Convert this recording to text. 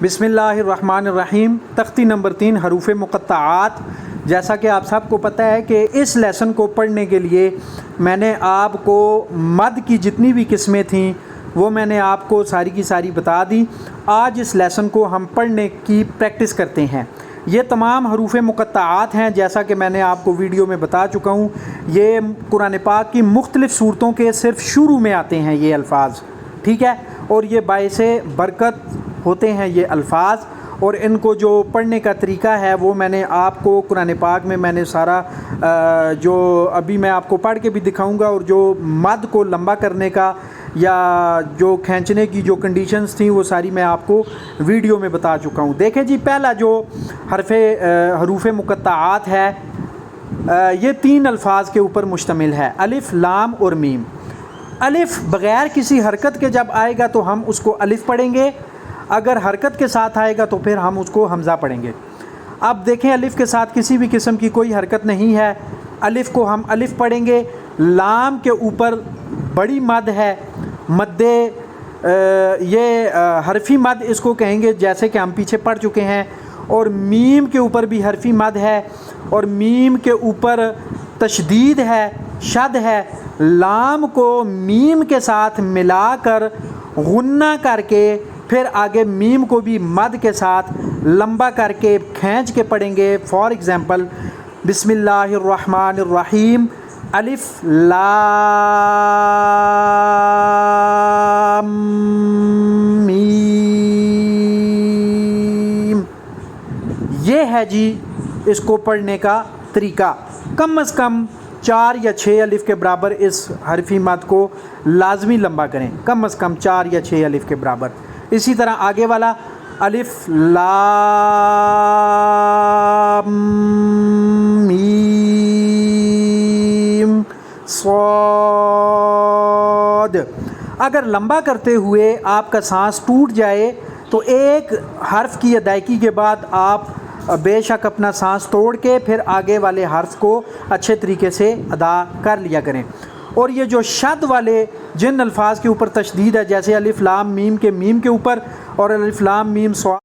بسم اللہ الرحمن الرحیم۔ تختی نمبر 3 حروف مقطعات۔ جیسا کہ آپ سب کو پتہ ہے کہ اس لیسن کو پڑھنے کے لیے میں نے آپ کو مد کی جتنی بھی قسمیں تھیں وہ میں نے آپ کو ساری کی ساری بتا دی۔ آج اس لیسن کو ہم پڑھنے کی پریکٹس کرتے ہیں۔ یہ تمام حروف مقطعات ہیں، جیسا کہ میں نے آپ کو ویڈیو میں بتا چکا ہوں۔ یہ قرآن پاک کی مختلف صورتوں کے صرف شروع میں آتے ہیں یہ الفاظ، ٹھیک ہے، اور یہ باعث برکت ہوتے ہیں یہ الفاظ، اور ان کو جو پڑھنے کا طریقہ ہے وہ میں نے آپ کو قرآن پاک میں نے سارا جو ابھی میں آپ کو پڑھ کے بھی دکھاؤں گا، اور جو مد کو لمبا کرنے کا یا جو کھینچنے کی جو کنڈیشنز تھیں وہ ساری میں آپ کو ویڈیو میں بتا چکا ہوں۔ دیکھیں جی، پہلا جو حروف مقطعات ہے یہ 3 الفاظ کے اوپر مشتمل ہے، الف، لام اور میم۔ الف بغیر کسی حرکت کے جب آئے گا تو ہم اس کو الف پڑھیں گے، اگر حرکت کے ساتھ آئے گا تو پھر ہم اس کو حمزہ پڑھیں گے۔ اب دیکھیں، الف کے ساتھ کسی بھی قسم کی کوئی حرکت نہیں ہے، الف کو ہم الف پڑھیں گے۔ لام کے اوپر بڑی مد ہے، مد یہ حرفی مد اس کو کہیں گے، جیسے کہ ہم پیچھے پڑھ چکے ہیں۔ اور میم کے اوپر بھی حرفی مد ہے، اور میم کے اوپر تشدید ہے، شد ہے۔ لام کو میم کے ساتھ ملا کر غنہ کر کے پھر آگے میم کو بھی مد کے ساتھ لمبا کر کے کھینچ کے پڑھیں گے۔ فار ایگزامپل، بسم اللہ الرحمن الرحیم، الف لام میم۔ یہ ہے جی اس کو پڑھنے کا طریقہ۔ کم از کم 4 یا 6 الف کے برابر اس حرفی مد کو لازمی لمبا کریں، کم از کم 4 یا 6 الف کے برابر۔ اسی طرح آگے والا الف لام میم صاد۔ اگر لمبا کرتے ہوئے آپ کا سانس ٹوٹ جائے تو ایک حرف کی ادائیگی کے بعد آپ بے شک اپنا سانس توڑ کے پھر آگے والے حرف کو اچھے طریقے سے ادا کر لیا کریں۔ اور یہ جو شد والے جن الفاظ کے اوپر تشدید ہے، جیسے الف لام میم کے میم کے اوپر اور الف لام میم صاد